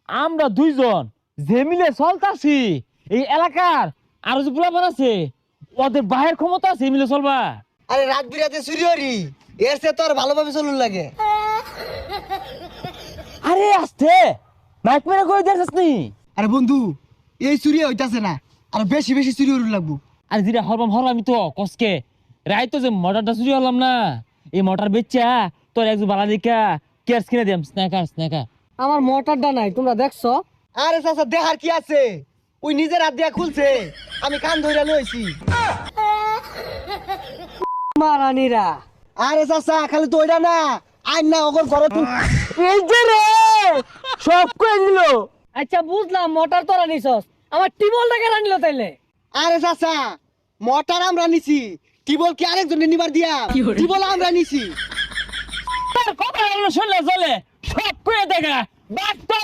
আমরা দুইজন যে মিলে চলতাছি এই এলাকার আর যে পোলাপান আছে ওদের বাহের ক্ষমতা আছে এই মিলে চলবা। আরে রাত বিরাতে চুরি এর সে তো আর ভালোভাবে চলুন লাগে। আরে আস্তে মাইক মেরে কই দেখছিস নি? আরে বন্ধু এই চুরি হইতাছে না, আর বেশি বেশি চুরি হরুন লাগবো। আরে যেটা হরলামই তো কসকে রাই তো যে মোটরটা চুরি হলাম না, এই মোটর বেচা তোর একজন বালা দেখা কেয়ার্স কিনে দিম। স্ন্যাকার আমার মোটরটা নাই, তোমরা দেখছো? আরে চাচা দেখার কি আছে, ওই নিজের হাত দিয়া খুলছে, আমি কান ধরে লইছি। মারানিরা আরে চাচা খালি তো ওইটা না, আইন না ওগর ঘরে তুই। এই যে রে সব কই দিল। আচ্ছা বুঝলাম, মোটর তোরা নিছস, আমার টিবলটা কেন নিল তাইলে? আরে চাচা মোটর আমরা নিছি, টিবল কি আরেকজন নিবার দিয়া? টিবল আমরা নিছি। তোর কথা শুনলে চলে, সব কই দেখা বাস তোর